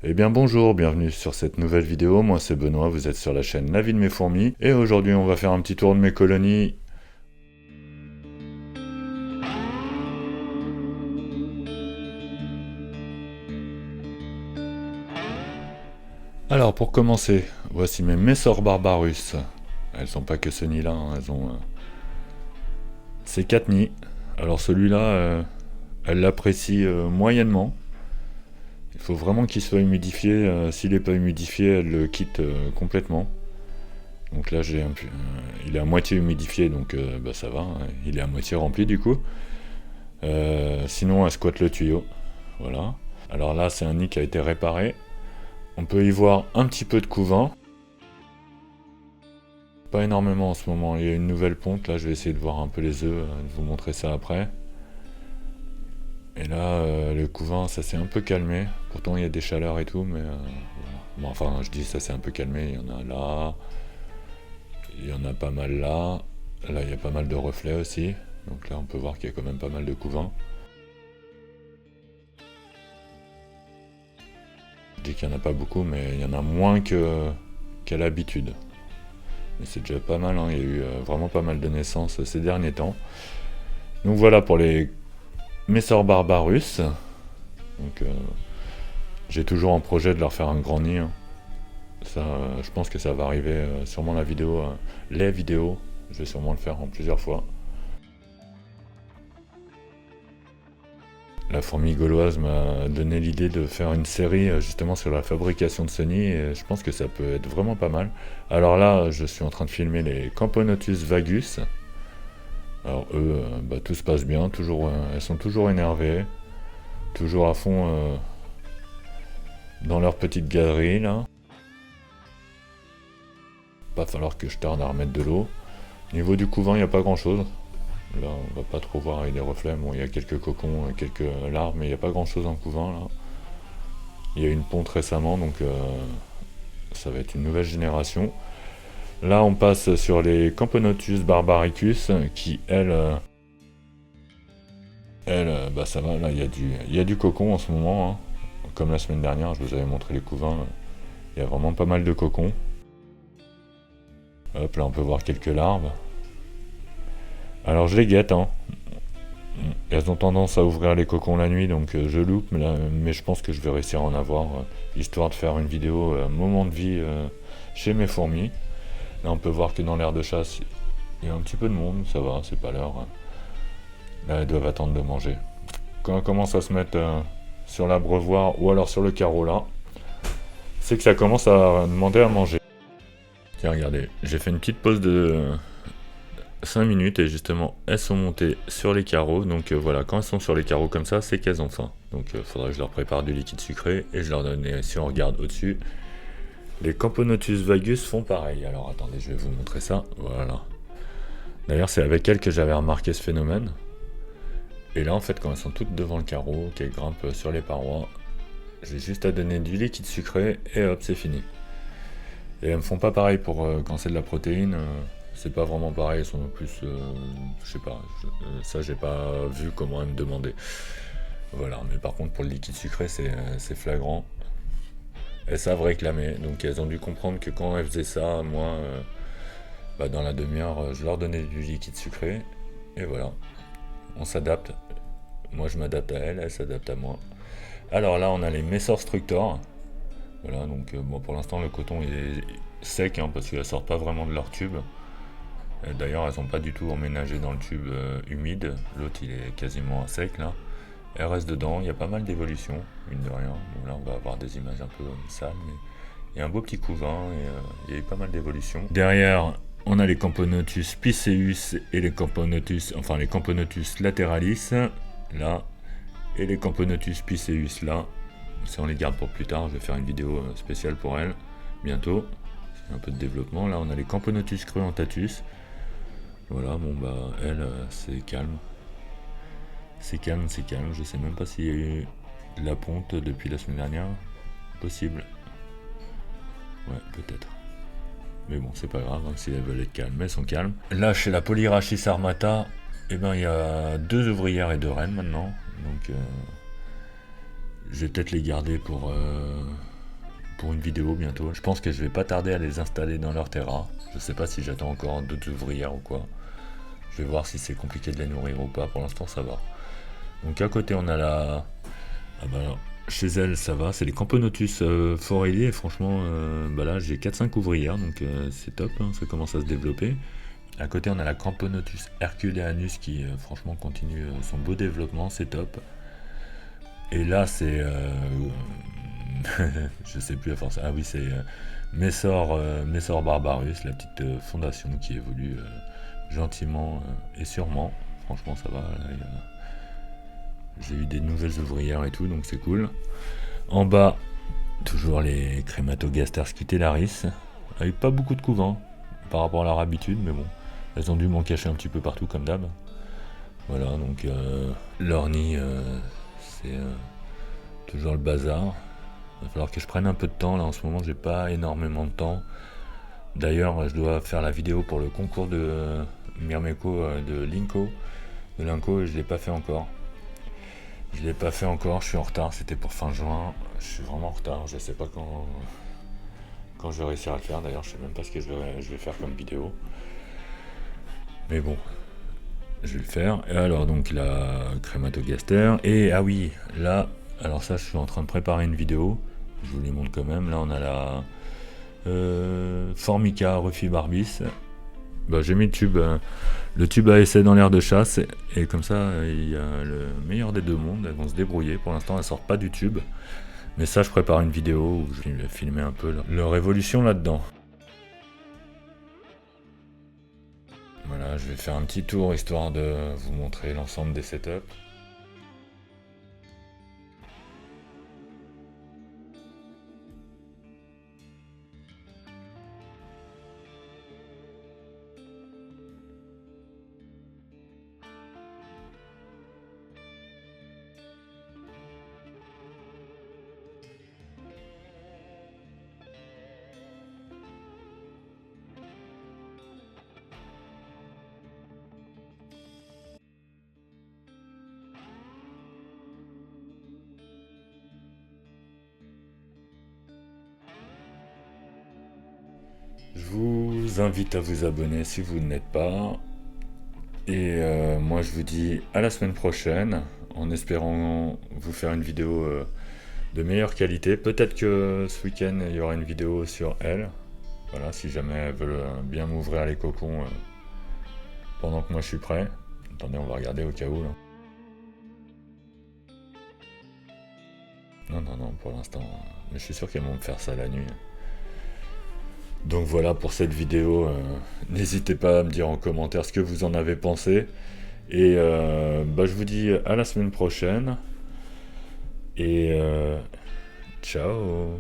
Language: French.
Eh bien bonjour, bienvenue sur cette nouvelle vidéo, moi c'est Benoît, vous êtes sur la chaîne La vie de mes fourmis, et aujourd'hui on va faire un petit tour de mes colonies. Alors pour commencer, voici mes Messor Barbarus. Elles sont pas que ce nid là, hein, elles ont... ces 4 nids. Alors celui-là, elle l'apprécie moyennement. Il faut vraiment qu'il soit humidifié, s'il n'est pas humidifié, elle le quitte complètement. Donc là, il est à moitié humidifié, donc ça va, hein, il est à moitié rempli du coup. Sinon, elle squatte le tuyau. Voilà. Alors là, c'est un nid qui a été réparé. On peut y voir un petit peu de couvain. Pas énormément en ce moment. Il y a une nouvelle ponte. Là, je vais essayer de voir un peu les œufs, de vous montrer ça après. Et là, le couvain, ça s'est un peu calmé. Pourtant, il y a des chaleurs et tout, mais voilà. Bon, enfin, je dis ça s'est un peu calmé. Il y en a là. Il y en a pas mal là. Là, il y a pas mal de reflets aussi. Donc là, on peut voir qu'il y a quand même pas mal de couvain. Je dis qu'il n'y en a pas beaucoup, mais il y en a moins qu'à l'habitude. Mais c'est déjà pas mal, hein. Il y a eu vraiment pas mal de naissances ces derniers temps. Donc voilà pour les Messor Barbarus. Donc j'ai toujours en projet de leur faire un grand nid, hein. Ça, je pense que ça va arriver sûrement la vidéo, les vidéos. Je vais sûrement le faire en plusieurs fois. La fourmi gauloise m'a donné l'idée de faire une série justement sur la fabrication de ce nid et je pense que ça peut être vraiment pas mal. Alors là, je suis en train de filmer les Camponotus vagus. Alors eux, tout se passe bien, elles sont toujours énervées, toujours à fond dans leur petite galerie là. Pas falloir que je tarde à remettre de l'eau. Niveau du couvain, il n'y a pas grand chose. Là, on va pas trop voir avec des reflets. Bon, il y a quelques cocons, quelques larves, mais il n'y a pas grand chose en couvent là. Il y a une ponte récemment, donc ça va être une nouvelle génération. Là, on passe sur les Camponotus barbaricus, qui elles, ça va. Là, il y a du cocon en ce moment, hein. Comme la semaine dernière, je vous avais montré les couvains. Il y a vraiment pas mal de cocons. Hop, là, on peut voir quelques larves. Alors, je les guette, hein. Elles ont tendance à ouvrir les cocons la nuit, donc je loupe, mais je pense que je vais réussir à en avoir, histoire de faire une vidéo moment de vie chez mes fourmis. Là, on peut voir que dans l'aire de chasse, il y a un petit peu de monde, ça va, c'est pas l'heure. Là, elles doivent attendre de manger. Quand elles commencent à se mettre sur l'abreuvoir ou alors sur le carreau là, c'est que ça commence à demander à manger. Tiens, regardez, j'ai fait une petite pause de 5 minutes et justement elles sont montées sur les carreaux, donc voilà, quand elles sont sur les carreaux comme ça, c'est qu'elles ont faim. Donc il faudrait que je leur prépare du liquide sucré et je leur donne, et si on regarde au-dessus, les Camponotus vagus font pareil. Alors attendez, je vais vous montrer ça, voilà. D'ailleurs c'est avec elles que j'avais remarqué ce phénomène. Et là en fait quand elles sont toutes devant le carreau, qu'elles grimpent sur les parois, j'ai juste à donner du liquide sucré et hop c'est fini. Et elles me font pas pareil pour quand c'est de la protéine. C'est pas vraiment pareil, elles sont plus... je sais pas, ça j'ai pas vu comment elles me demandaient. Voilà, mais par contre pour le liquide sucré c'est flagrant. Elles savent réclamer, donc elles ont dû comprendre que quand elles faisaient ça, moi, dans la demi-heure, je leur donnais du liquide sucré. Et voilà, on s'adapte. Moi je m'adapte à elles, elles s'adaptent à moi. Alors là on a les Messor Structor. Voilà, donc bon, pour l'instant le coton il est sec, hein, parce qu'elles sortent pas vraiment de leur tube. D'ailleurs, elles n'ont pas du tout emménagé dans le tube humide. L'autre, il est quasiment à sec là. Elles restent dedans. Il y a pas mal d'évolution, mine de rien. Bon, là, on va avoir des images un peu sales, mais il y a un beau petit couvain et il y a eu pas mal d'évolution. Derrière, on a les Camponotus pisceus et les Camponotus lateralis là, et les Camponotus pisceus là. Si on les garde pour plus tard, je vais faire une vidéo spéciale pour elles bientôt. C'est un peu de développement. Là, on a les Camponotus cruentatus. Voilà, bon elle, c'est calme. C'est calme, je sais même pas s'il y a eu de la ponte depuis la semaine dernière. Possible. Ouais, peut-être. Mais bon, c'est pas grave, hein, si elles veulent être calmes, elles sont calmes. Là, chez la Polyrachis armata, il y a 2 ouvrières et 2 reines maintenant. Donc, je vais peut-être les garder pour pour une vidéo bientôt. Je pense que je vais pas tarder à les installer dans leur terra. Je sais pas si j'attends encore d'autres ouvrières ou quoi. Je vais voir si c'est compliqué de les nourrir ou pas. Pour l'instant, ça va. Donc à côté, on a la... Ah bah alors, chez elle, ça va. C'est les Camponotus forelli. Et franchement, bah là, j'ai 4-5 ouvrières. Donc c'est top. Hein, ça commence à se développer. À côté, on a la Camponotus herculeanus qui, franchement, continue son beau développement. C'est top. Et là, c'est... je sais plus à force. Ah oui, c'est Messor Barbarus, la petite fondation qui évolue gentiment et sûrement. Franchement, ça va. Là, j'ai eu des nouvelles ouvrières et tout, donc c'est cool. En bas, toujours les Crématogaster scutellaris, avec pas beaucoup de couvents par rapport à leur habitude, mais bon, elles ont dû m'en cacher un petit peu partout comme d'hab. Voilà, donc leur nid, c'est toujours le bazar. Il va falloir que je prenne un peu de temps, là en ce moment j'ai pas énormément de temps. D'ailleurs, je dois faire la vidéo pour le concours de Myrmeco de Linko, et je l'ai pas fait encore. Je suis en retard, c'était pour fin juin. Je suis vraiment en retard, je sais pas quand je vais réussir à le faire. D'ailleurs, je sais même pas ce que je vais faire comme vidéo. Mais bon, je vais le faire. Et alors, donc la Crématogaster. Et ah oui, là, alors ça, je suis en train de préparer une vidéo. Je vous les montre quand même. Là, on a la Formica Rufibarbis. Bah, j'ai mis le tube à essai dans l'air de chasse. Et comme ça, il y a le meilleur des deux mondes. Elles vont se débrouiller. Pour l'instant, elles sortent pas du tube. Mais ça, je prépare une vidéo où je vais filmer un peu leur évolution là-dedans. Voilà, je vais faire un petit tour histoire de vous montrer l'ensemble des setups. Je vous invite à vous abonner si vous ne l'êtes pas. Et moi je vous dis à la semaine prochaine, en espérant vous faire une vidéo de meilleure qualité. Peut-être que ce week-end il y aura une vidéo sur elles. Voilà, si jamais elles veulent bien m'ouvrir les cocons pendant que moi je suis prêt. Attendez, on va regarder au cas où là. Non, pour l'instant. Mais je suis sûr qu'elles vont me faire ça la nuit. Donc voilà pour cette vidéo. N'hésitez pas à me dire en commentaire ce que vous en avez pensé. Et bah, je vous dis à la semaine prochaine. Et ciao.